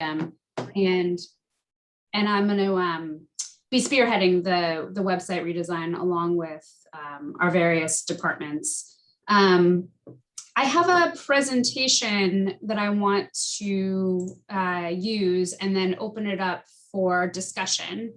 and I'm going to be spearheading the website redesign along with our various departments. I have a presentation that I want to use and then open it up for discussion.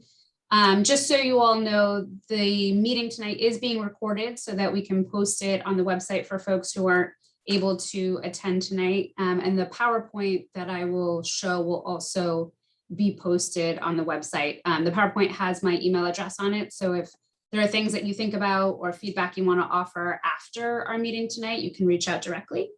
Just so you all know, the meeting tonight is being recorded so that we can post it on the website for folks who aren't able to attend tonight. And the PowerPoint that I will show will also be posted on the website. The PowerPoint has my email address on it. So if there are things that you think about or feedback you want to offer after our meeting tonight, you can reach out directly.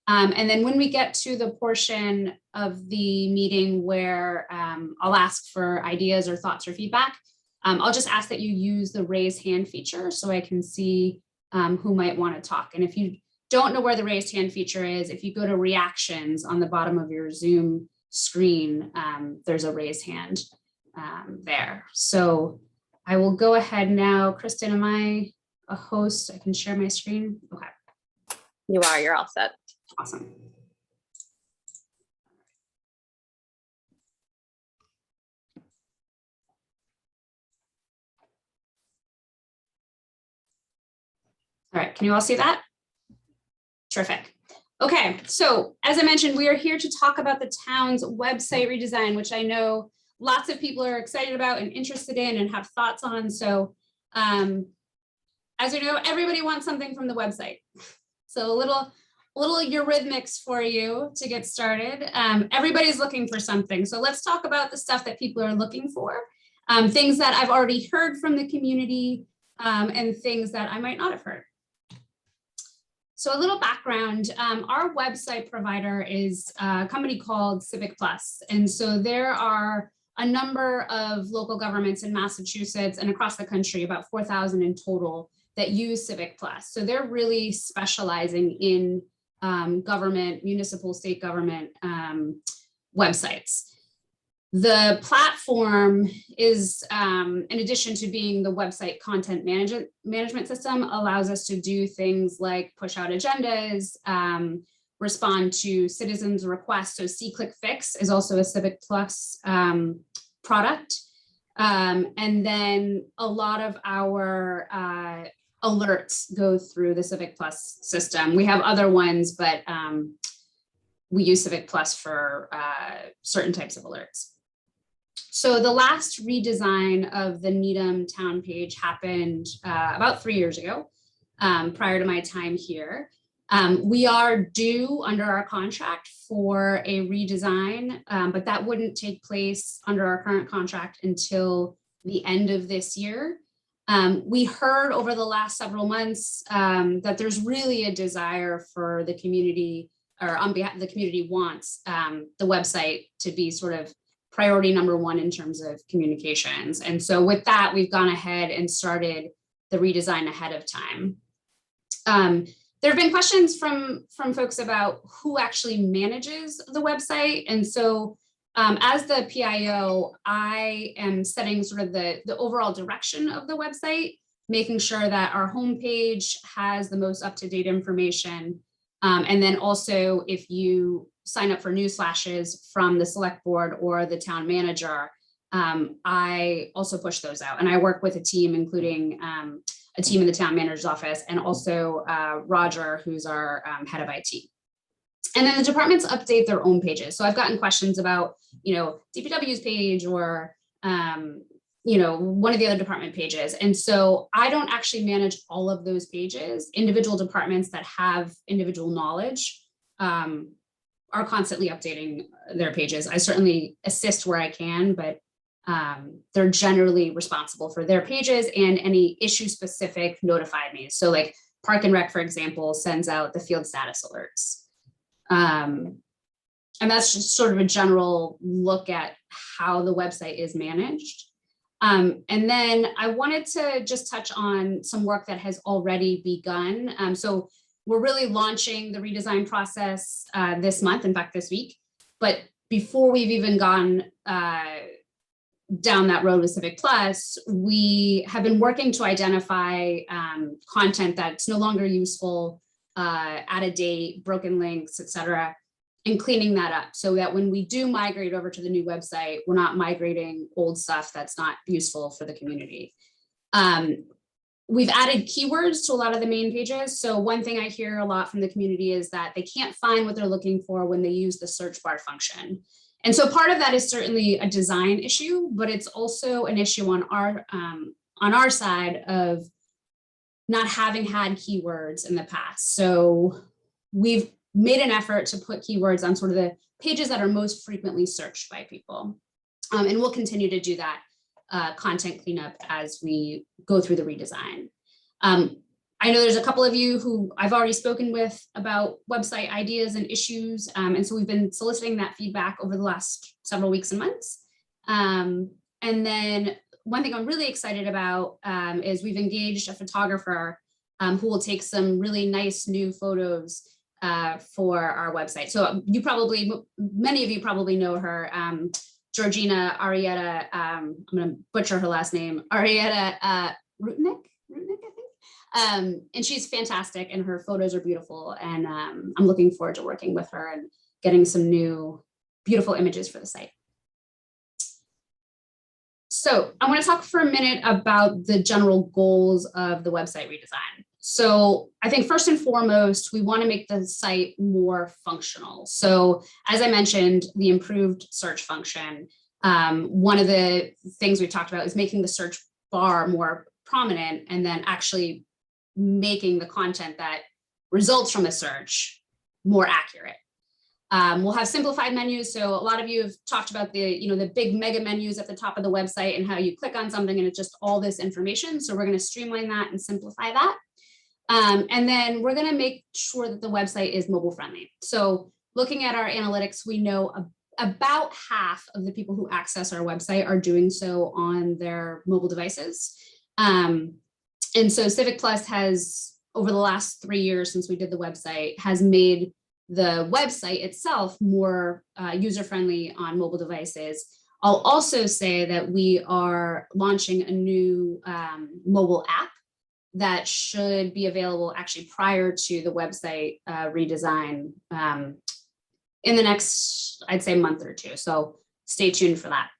And then when we get to the portion of the meeting where I'll ask for ideas or thoughts or feedback, I'll just ask that you use the raise hand feature so I can see who might want to talk. And if you don't know where the raised hand feature is, if you go to reactions on the bottom of your Zoom screen, there's a raise hand there. So I will go ahead now. Kristen, am I a host? I can share my screen. Okay. You are, you're all set. Awesome. All right, can you all see that? Terrific. Okay, so as I mentioned, we are here to talk about the town's website redesign, which I know lots of people are excited about and interested in and have thoughts on. So as we know, everybody wants something from the website. So a little Eurythmics for you to get started. Everybody's looking for something. So let's talk about the stuff that people are looking for, things that I've already heard from the community and things that I might not have heard. So a little background, our website provider is a company called Civic Plus. And so there are a number of local governments in Massachusetts and across the country, about 4,000 in total, that use Civic Plus. So they're really specializing in government, municipal, state government websites. The platform is, in addition to being the website content management system, allows us to do things like push out agendas, respond to citizens' requests. So See-Click-Fix is also a Civic Plus product. And then a lot of our alerts go through the Civic Plus system. We have other ones, but we use Civic Plus for certain types of alerts. So the last redesign of the Needham town page happened about 3 years ago, prior to my time here. We are due under our contract for a redesign, but that wouldn't take place under our current contract until the end of this year. We heard over the last several months that there's really a desire for the community, or on behalf of the community wants the website to be sort of priority number one in terms of communications. And so with that, we've gone ahead and started the redesign ahead of time. There have been questions from folks about who actually manages the website. And so as the PIO, I am setting sort of the overall direction of the website, making sure that our homepage has the most up-to-date information. And then also, if you sign up for news flashes from the select board or the town manager, I also push those out. And I work with a team, including a team in the town manager's office, and also Roger, who's our head of IT. And then the departments update their own pages. So I've gotten questions about, DPW's page or, one of the other department pages. And so I don't actually manage all of those pages. Individual departments that have individual knowledge are constantly updating their pages. I certainly assist where I can, but they're generally responsible for their pages and any issue specific notified me. So like Park and Rec, for example, sends out the field status alerts. And that's just sort of a general look at how the website is managed. And then I wanted to just touch on some work that has already begun. So we're really launching the redesign process this month, in fact, this week. But before we've even gone down that road with Civic Plus, we have been working to identify content that's no longer useful, out of date, broken links, et cetera, and cleaning that up so that when we do migrate over to the new website, we're not migrating old stuff that's not useful for the community. We've added keywords to a lot of the main pages. So one thing I hear a lot from the community is that they can't find what they're looking for when they use the search bar function. And so part of that is certainly a design issue, but it's also an issue on our side of not having had keywords in the past. So we've made an effort to put keywords on sort of the pages that are most frequently searched by people. And we'll continue to do that content cleanup as we go through the redesign. I know there's a couple of you who I've already spoken with about website ideas and issues. And so we've been soliciting that feedback over the last several weeks and months. And then one thing I'm really excited about is we've engaged a photographer who will take some really nice new photos for our website. So many of you probably know her, Georgina Arietta, I'm gonna butcher her last name, Arietta Rutnick, I think. And she's fantastic and her photos are beautiful. And I'm looking forward to working with her and getting some new beautiful images for the site. So I want to talk for a minute about the general goals of the website redesign. So I think first and foremost, we want to make the site more functional. So as I mentioned, the improved search function, one of the things we've talked about is making the search bar more prominent and then actually making the content that results from the search more accurate. We'll have simplified menus. So a lot of you have talked about the big mega menus at the top of the website and how you click on something and it's just all this information. So we're going to streamline that and simplify that. And then we're going to make sure that the website is mobile friendly. So looking at our analytics, we know about half of the people who access our website are doing so on their mobile devices. And so Civic Plus has, over the last 3 years since we did the website, has made the website itself more user-friendly on mobile devices. I'll also say that we are launching a new mobile app that should be available actually prior to the website redesign in the next, I'd say, month or two. So stay tuned for that.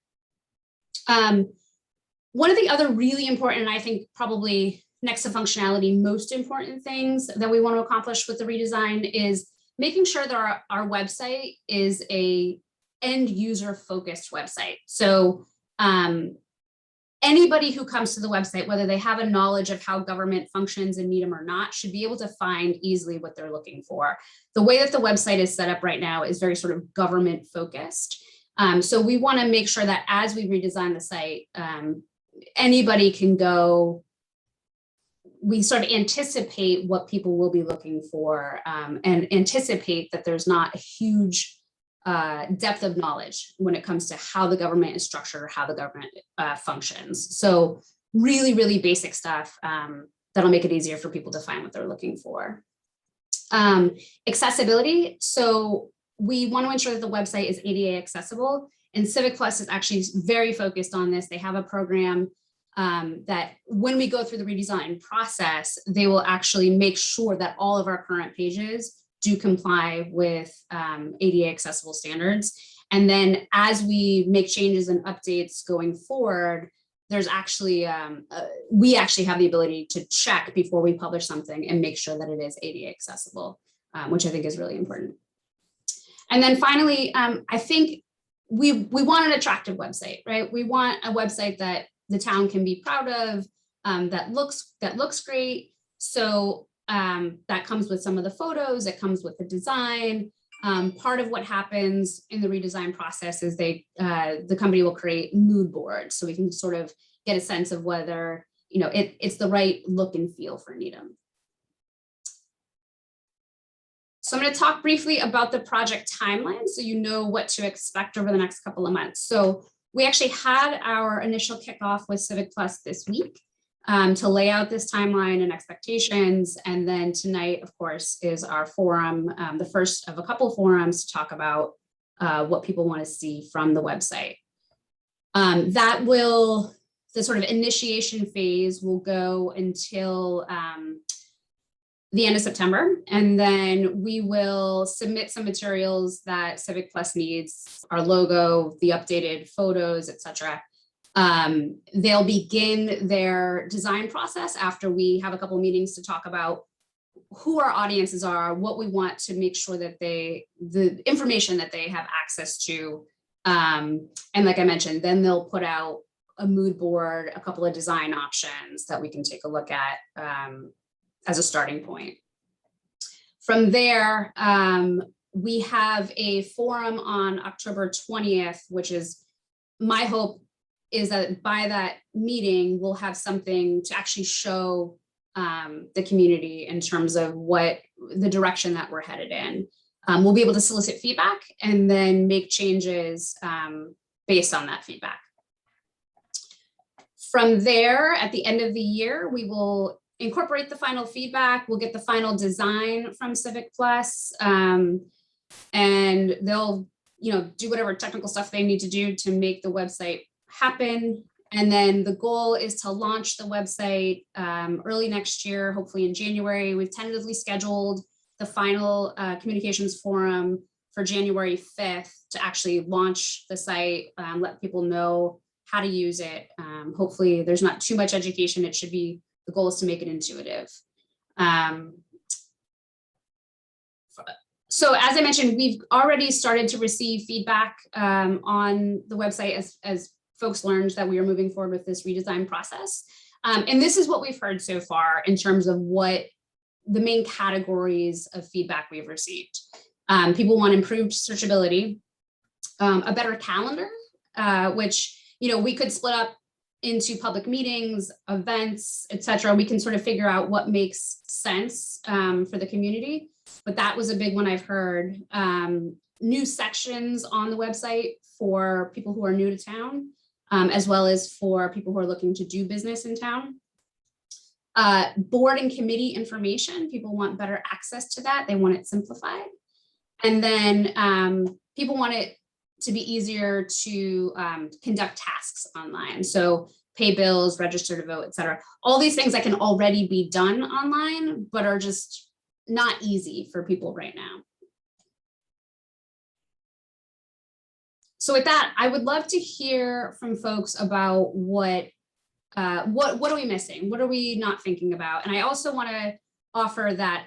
One of the other really important, and I think probably next to functionality, most important things that we want to accomplish with the redesign is making sure that our website is a end user focused website. So anybody who comes to the website, whether they have a knowledge of how government functions in Needham or not, should be able to find easily what they're looking for. The way that the website is set up right now is very sort of government focused. So we want to make sure that as we redesign the site, anybody can go, we sort of anticipate what people will be looking for and anticipate that there's not a huge depth of knowledge when it comes to how the government is structured or how the government functions. So really, really basic stuff that'll make it easier for people to find what they're looking for. Accessibility. So we want to ensure that the website is ADA accessible, and Civic Plus is actually very focused on this. They have a program that when we go through the redesign process, they will actually make sure that all of our current pages do comply with ADA accessible standards. And then as we make changes and updates going forward, there's actually, we actually have the ability to check before we publish something and make sure that it is ADA accessible, which I think is really important. And then finally, I think we want an attractive website, right? We want a website that the town can be proud of, that looks great. So that comes with some of the photos, it comes with the design. Part of what happens in the redesign process is the company will create mood boards, so we can sort of get a sense of whether it's the right look and feel for Needham. So I'm going to talk briefly about the project timeline so you know what to expect over the next couple of months. So we actually had our initial kickoff with Civic Plus this week to lay out this timeline and expectations. And then tonight, of course, is our forum, the first of a couple forums to talk about what people want to see from the website. The sort of initiation phase will go until the end of September. And then we will submit some materials that Civic Plus needs, our logo, the updated photos, etc. They'll begin their design process after we have a couple meetings to talk about who our audiences are, what we want to make sure that the information that they have access to. And like I mentioned, then they'll put out a mood board, a couple of design options that we can take a look at as a starting point. From there, we have a forum on October 20th, which is my hope is that by that meeting, we'll have something to actually show the community in terms of what the direction that we're headed in. We'll be able to solicit feedback and then make changes based on that feedback. From there, at the end of the year, we will incorporate the final feedback. We'll get the final design from Civic Plus, and they'll, do whatever technical stuff they need to do to make the website happen. And then the goal is to launch the website early next year, hopefully in January. We've tentatively scheduled the final communications forum for January 5th to actually launch the site, let people know how to use it. Hopefully there's not too much education. The goal is to make it intuitive. So as I mentioned, we've already started to receive feedback on the website as folks learned that we are moving forward with this redesign process. And this is what we've heard so far in terms of what the main categories of feedback we've received. People want improved searchability, a better calendar, which, we could split up into public meetings, events, etc. We can sort of figure out what makes sense for the community. But that was a big one I've heard. New sections on the website for people who are new to town, as well as for people who are looking to do business in town. Board and committee information, people want better access to that. They want it simplified. And then people want it to be easier to conduct tasks online. So pay bills, register to vote, et cetera. All these things that can already be done online, but are just not easy for people right now. So with that, I would love to hear from folks about what are we missing? What are we not thinking about? And I also want to offer that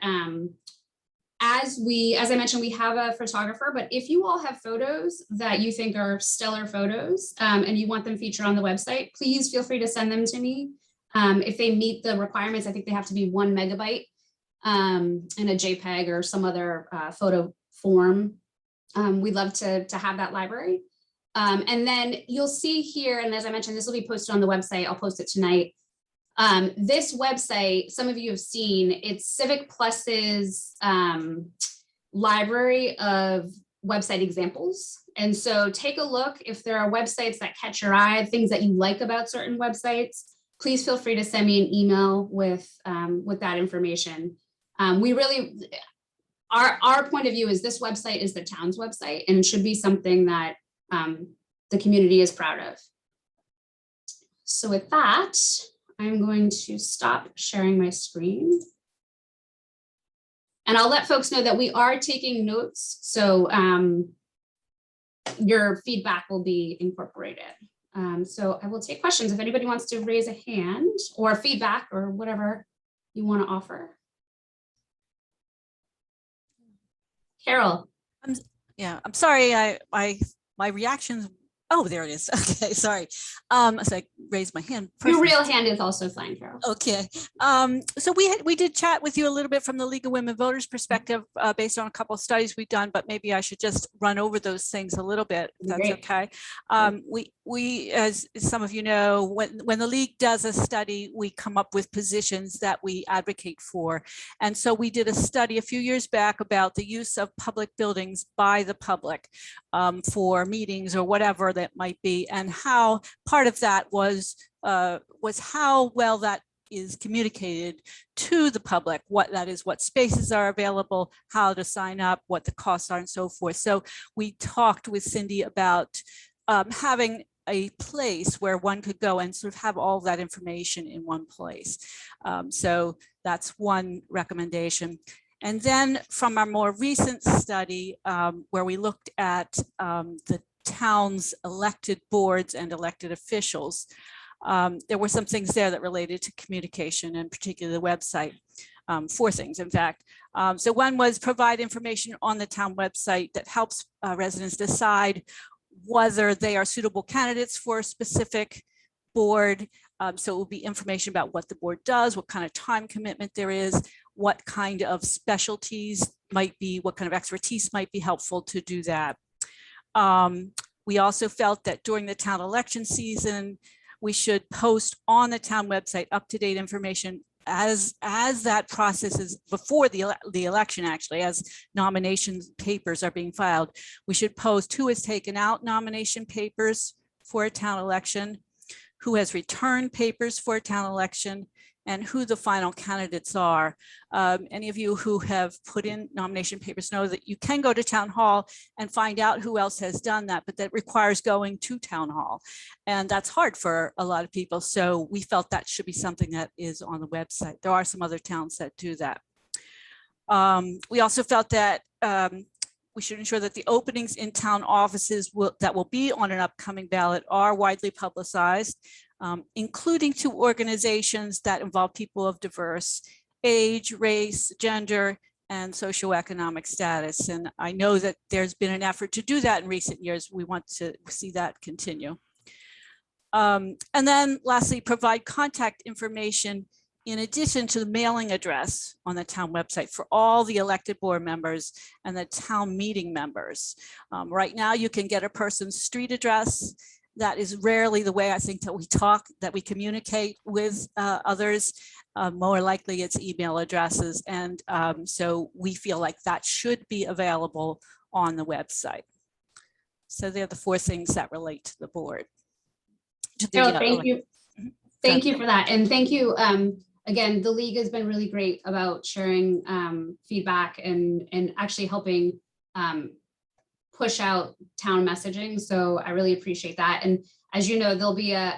as I mentioned, we have a photographer, but if you all have photos that you think are stellar photos and you want them featured on the website, please feel free to send them to me. If they meet the requirements, I think they have to be 1 megabyte in a JPEG or some other photo form. We'd love to have that library. And then you'll see here, and as I mentioned, this will be posted on the website. I'll post it tonight. This website, some of you have seen, it's Civic Plus's library of website examples. And so take a look. If there are websites that catch your eye, things that you like about certain websites, please feel free to send me an email with that information. We really, our point of view is this website is the town's website and should be something that the community is proud of. So with that, I'm going to stop sharing my screen. And I'll let folks know that we are taking notes. So your feedback will be incorporated. So I will take questions if anybody wants to raise a hand or feedback or whatever you want to offer. Carol. I'm sorry. My reactions. Oh, there it is. Okay, sorry. So I raised my hand. Your real hand is also fine, Carol. Okay. So we did chat with you a little bit from the League of Women Voters perspective, based on a couple of studies we've done, but maybe I should just run over those things a little bit, if that's okay. We, as some of you know, when the League does a study, we come up with positions that we advocate for. And so we did a study a few years back about the use of public buildings by the public for meetings or whatever that might be, and how part of that was how well that is communicated to the public, what spaces are available, how to sign up, what the costs are, and so forth. So we talked with Cindy about having a place where one could go and sort of have all that information in one place. So that's one recommendation. And then from our more recent study, where we looked at the town's elected boards and elected officials, there were some things there that related to communication, and particularly the website. 4 things, in fact. So one was provide information on the town website that helps residents decide whether they are suitable candidates for a specific board. So it will be information about what the board does, what kind of time commitment there is, what kind of specialties might be, what kind of expertise might be helpful to do that. We also felt that during the town election season, we should post on the town website up-to-date information as that process is before the election, actually, as nomination papers are being filed. We should post who has taken out nomination papers for a town election, who has returned papers for a town election, and who the final candidates are. Any of you who have put in nomination papers know that you can go to town hall and find out who else has done that, but that requires going to town hall. And that's hard for a lot of people. So we felt that should be something that is on the website. There are some other towns that do that. We also felt that we should ensure that the openings in town offices that will be on an upcoming ballot are widely publicized, including to organizations that involve people of diverse age, race, gender, and socioeconomic status. And I know that there's been an effort to do that in recent years. We want to see that continue. And then lastly, provide contact information in addition to the mailing address on the town website for all the elected board members and the town meeting members. Right now, you can get a person's street address. That is rarely the way I think that we communicate with others. More likely it's email addresses. And so we feel like that should be available on the website. So they're the 4 things that relate to the board. Carol, thank you. Thank you for that. And thank you. Again, the league has been really great about sharing feedback and actually helping push out town messaging. So I really appreciate that. And as you know, there'll be a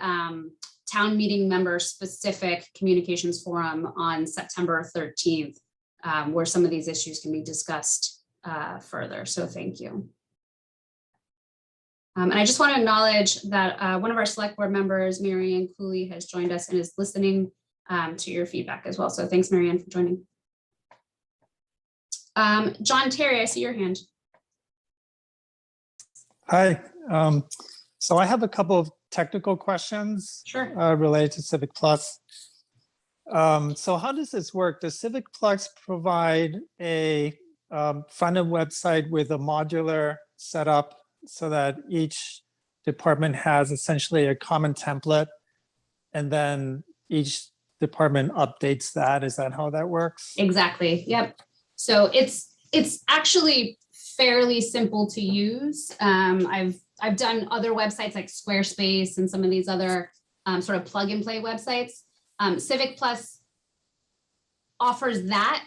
town meeting member specific communications forum on September 13th, where some of these issues can be discussed further. So thank you. And I just want to acknowledge that one of our select board members, Marianne Cooley, has joined us and is listening to your feedback as well. So thanks, Marianne, for joining. John Terry, I see your hand. Hi. So I have a couple of technical questions related to Civic Plus. So how does this work? Does Civic Plus provide a front-end website with a modular setup so that each department has essentially a common template, and then each department updates that? Is that how that works? Exactly. Yep. So it's actually fairly simple to use. I've done other websites like Squarespace and some of these other sort of plug and play websites. Civic Plus offers that.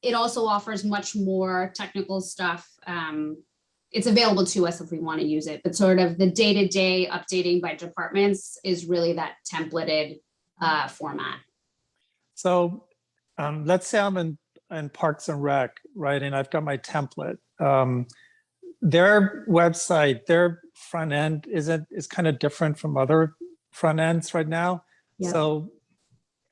It also offers much more technical stuff. It's available to us if we want to use it, but sort of the day-to-day updating by departments is really that templated format. So let's say I'm in Parks and Rec, right? And I've got my template. Their website, their front end is kind of different from other front ends right now. Yeah. So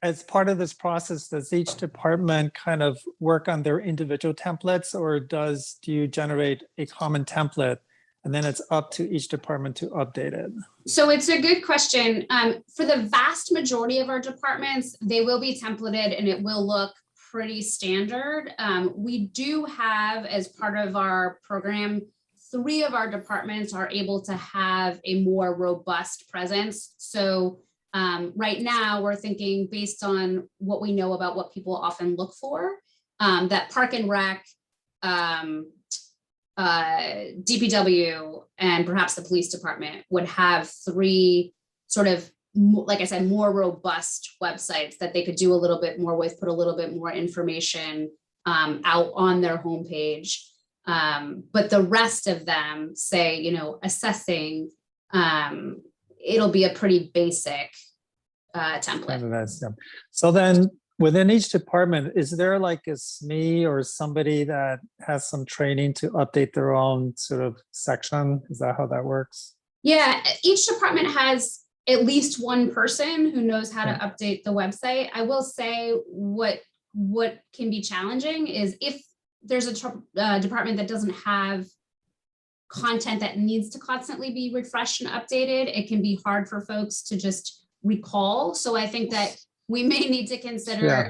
as part of this process, does each department kind of work on their individual templates, or do you generate a common template and then it's up to each department to update it? So it's a good question. For the vast majority of our departments, they will be templated and it will look pretty standard. We do have, as part of our program, 3 of our departments are able to have a more robust presence. So right now we're thinking, based on what we know about what people often look for, that Park and Rec, DPW, and perhaps the police department would have 3 sort of, like I said, more robust websites that they could do a little bit more with, put a little bit more information out on their homepage. But the rest of them, say, assessing, it'll be a pretty basic template. Kind of that's, yeah. So then within each department, is there like a SME or somebody that has some training to update their own sort of section? Is that how that works? Yeah, each department has at least one person who knows how to update the website. I will say what can be challenging is if there's a department that doesn't have content that needs to constantly be refreshed and updated, it can be hard for folks to just recall. So I think that we may need to consider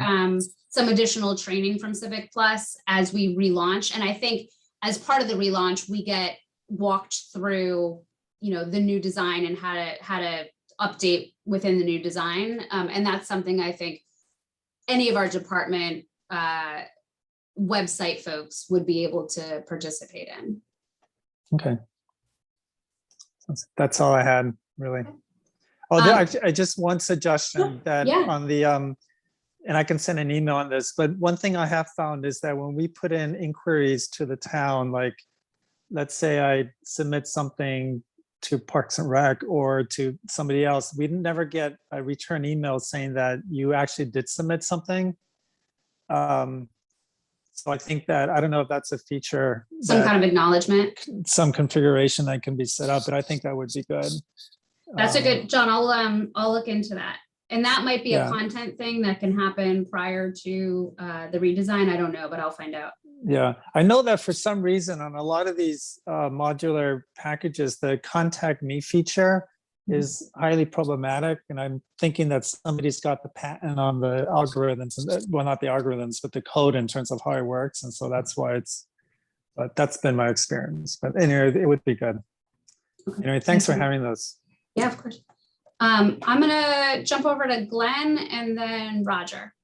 some additional training from Civic Plus as we relaunch. And I think as part of the relaunch, we get walked through, the new design and how to update within the new design. And that's something I think any of our department website folks would be able to participate in. Okay. That's all I had, really. Oh, I just one suggestion that on the, and I can send an email on this, but one thing I have found is that when we put in inquiries to the town, like, let's say I submit something to Parks and Rec or to somebody else, we never get a return email saying that you actually did submit something. So I think that, I don't know if that's a feature. Some kind of acknowledgement. Some configuration that can be set up, but I think that would be good. That's a good, John, I'll look into that. And that might be a content thing that can happen prior to the redesign. I don't know, but I'll find out. Yeah, I know that for some reason on a lot of these modular packages, the contact me feature is highly problematic. And I'm thinking that somebody's got the patent on the algorithms, well, not the algorithms, but the code in terms of how it works. And so that's why but that's been my experience. But anyway, it would be good. Anyway, thanks for having those. Yeah, of course. I'm gonna jump over to Glenn and then Roger.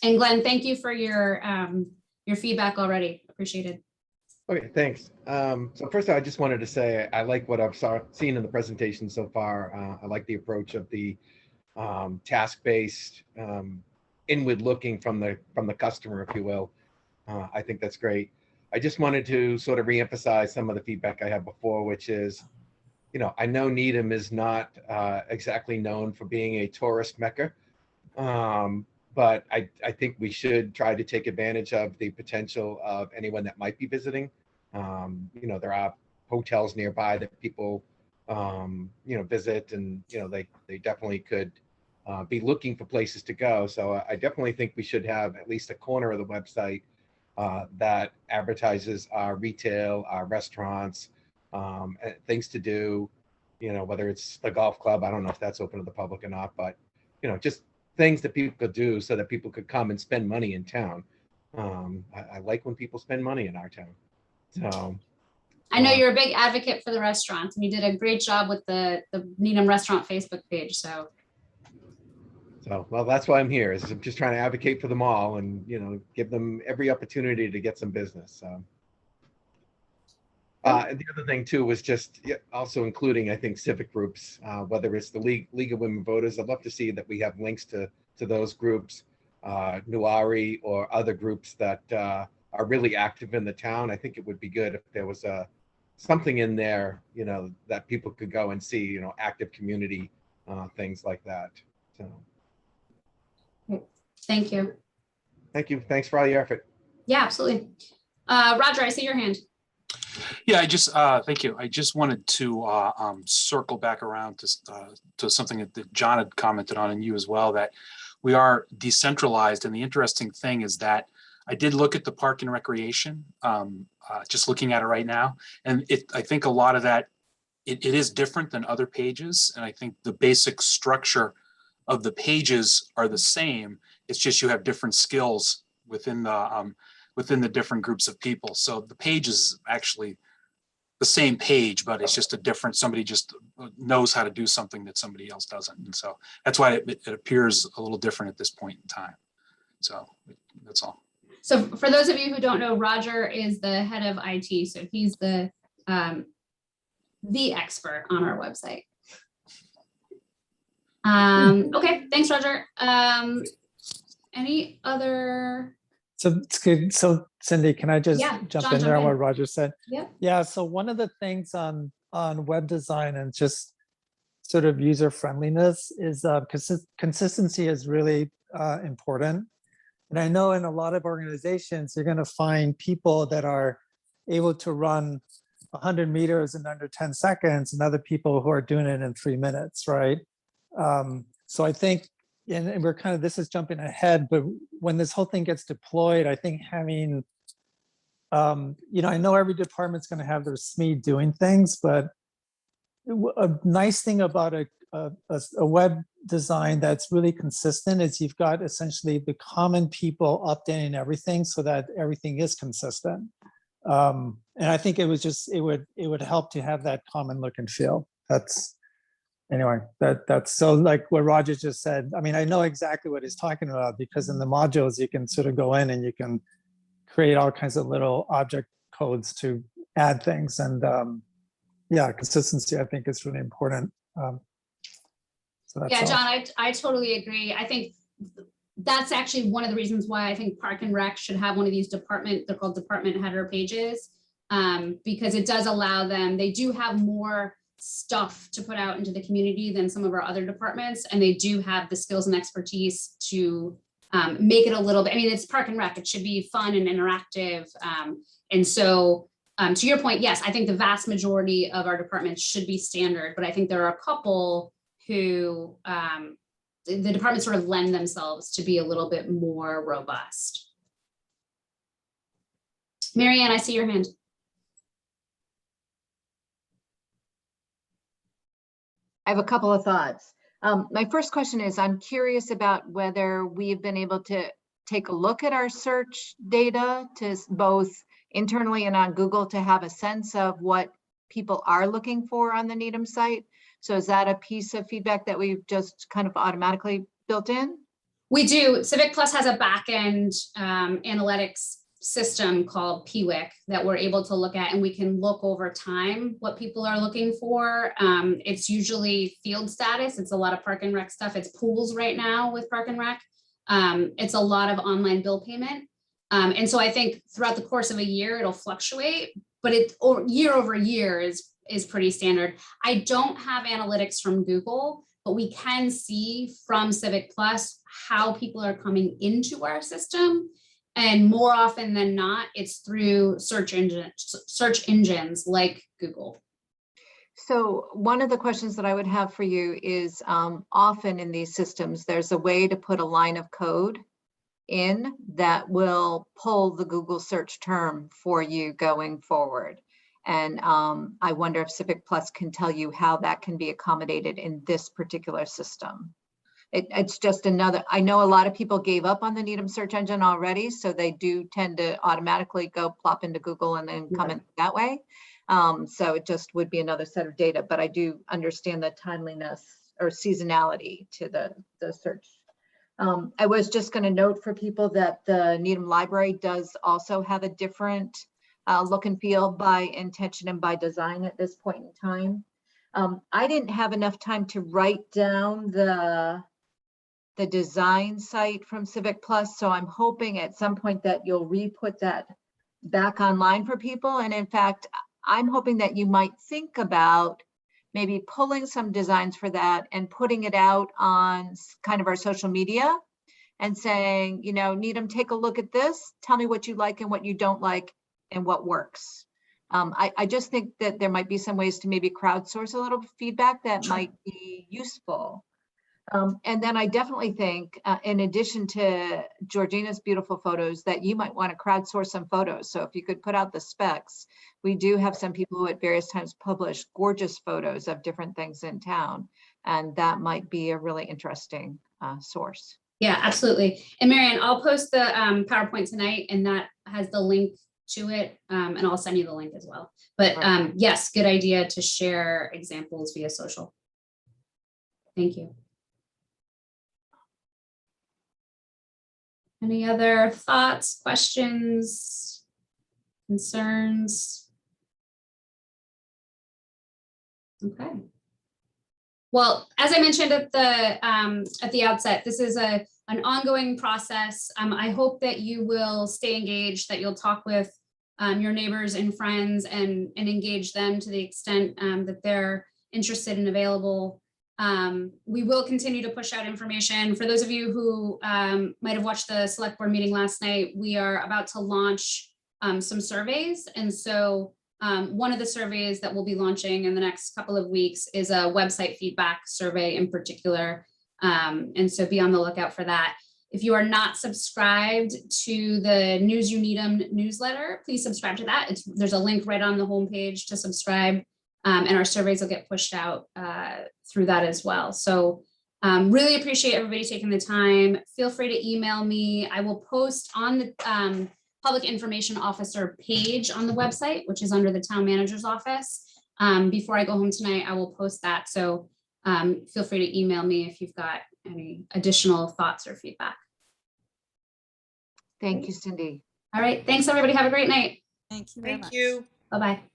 And Glenn, thank you for your feedback already. Appreciate it. Okay, thanks. So first, I just wanted to say I like what I've seen in the presentation so far. I like the approach of the task-based, inward-looking from the customer, if you will. I think that's great. I just wanted to sort of reemphasize some of the feedback I had before, which is, I know Needham is not exactly known for being a tourist mecca, but I think we should try to take advantage of the potential of anyone that might be visiting. There are hotels nearby that people, visit, and, they definitely could be looking for places to go. So I definitely think we should have at least a corner of the website that advertises our retail, our restaurants, things to do, whether it's the golf club. I don't know if that's open to the public or not, but, just things that people could do so that people could come and spend money in town. I like when people spend money in our town. So I know you're a big advocate for the restaurants, and you did a great job with the Needham restaurant Facebook page. So well, that's why I'm here. Is I'm just trying to advocate for them all, and give them every opportunity to get some business. So. And the other thing too was just also including, I think, civic groups, whether it's the League of Women Voters. I'd love to see that we have links to those groups, Nuari or other groups that are really active in the town. I think it would be good if there was something in there, that people could go and see, active community things like that. So. Thank you. Thank you. Thanks for all your effort. Yeah, absolutely. Roger, I see your hand. Yeah, thank you. I just wanted to circle back around to something that John had commented on, and you as well, that we are decentralized. And the interesting thing is that I did look at the park and recreation, just looking at it right now. And I think a lot of that, it is different than other pages. And I think the basic structure of the pages are the same. It's just you have different skills within the different groups of people. So the page is actually the same page, but it's just somebody just knows how to do something that somebody else doesn't. And so that's why it appears a little different at this point in time. So that's all. So for those of you who don't know, Roger is the head of IT. So he's the expert on our website. Okay, thanks, Roger. Any other? So it's good. So Cindy, can I just jump in there on what Roger said? Yeah. Yeah. So one of the things on web design, and just sort of user friendliness is consistency is really important. And I know in a lot of organizations, you're going to find people that are able to run 100 meters in under 10 seconds and other people who are doing it in 3 minutes, right? So I think, and we're kind of, this is jumping ahead, but when this whole thing gets deployed, I think having, I know every department's going to have their SME doing things, but a nice thing about a web design that's really consistent is you've got essentially the common people updating everything so that everything is consistent. And I think it would help to have that common look and feel. That's so like what Roger just said. I mean, I know exactly what he's talking about because in the modules you can sort of go in and you can create all kinds of little object codes to add things. And yeah, consistency I think is really important. So that's Yeah, all. John, I totally agree. I think that's actually one of the reasons why I think Park and Rec should have one of these they're called department header pages, because it does allow them, they do have more stuff to put out into the community than some of our other departments, and they do have the skills and expertise to make it a little bit, I mean, it's Park and Rec, it should be fun and interactive. And so to your point, yes, I think the vast majority of our departments should be standard, but I think there are a couple who the departments sort of lend themselves to be a little bit more robust. Marianne, I see your hand. I have a couple of thoughts. My first question is, I'm curious about whether we've been able to take a look at our search data to both internally and on Google to have a sense of what people are looking for on the Needham site. So is that a piece of feedback that we've just kind of automatically built in? We do. Civic Plus has a back-end analytics system called PWIC that we're able to look at, and we can look over time what people are looking for. It's usually field status. It's a lot of Park and Rec stuff. It's pools right now with Park and Rec. It's a lot of online bill payment. And so I think throughout the course of a year, it'll fluctuate, but year over year is pretty standard. I don't have analytics from Google, but we can see from Civic Plus how people are coming into our system. And more often than not, it's through search engines like Google. So one of the questions that I would have for you is often in these systems, there's a way to put a line of code in that will pull the Google search term for you going forward. And I wonder if Civic Plus can tell you how that can be accommodated in this particular system. It's just another, I know a lot of people gave up on the Needham search engine already, so they do tend to automatically go plop into Google and then come in that way. So it just would be another set of data, but I do understand the timeliness or seasonality to the search. I was just going to note for people that the Needham library does also have a different look and feel by intention and by design at this point in time. I didn't have enough time to write down the design site from Civic Plus, so I'm hoping at some point that you'll re-put that back online for people. And in fact, I'm hoping that you might think about maybe pulling some designs for that and putting it out on kind of our social media and saying, you know, Needham, take a look at this, tell me what you like and what you don't like and what works. I just think that there might be some ways to maybe crowdsource a little feedback that might be useful. And then I definitely think, in addition to Georgina's beautiful photos, that you might want to crowdsource some photos. So if you could put out the specs, we do have some people who at various times publish gorgeous photos of different things in town. And that might be a really interesting source. Yeah, absolutely. And Marianne, I'll post the PowerPoint tonight, and that has the link to it. And I'll send you the link as well. But yes, good idea to share examples via social. Thank you. Any other thoughts, questions, concerns? Okay. Well, as I mentioned at the outset, this is an ongoing process. I hope that you will stay engaged, that you'll talk with your neighbors and friends and engage them to the extent that they're interested and available. We will continue to push out information. For those of you who might have watched the select board meeting last night, we are about to launch some surveys. And so one of the surveys that we'll be launching in the next couple of weeks is a website feedback survey in particular. And so be on the lookout for that. If you are not subscribed to the News You Needham newsletter, please subscribe to that. There's a link right on the homepage to subscribe, and our surveys will get pushed out through that as well. So really appreciate everybody taking the time. Feel free to email me. I will post on the Public Information Officer page on the website, which is under the Town Manager's Office. Before I go home tonight, I will post that. So feel free to email me if you've got any additional thoughts or feedback. Thank you, Cindy. All right. Thanks, everybody. Have a great night. Thank you very much. Thank you. Bye-bye.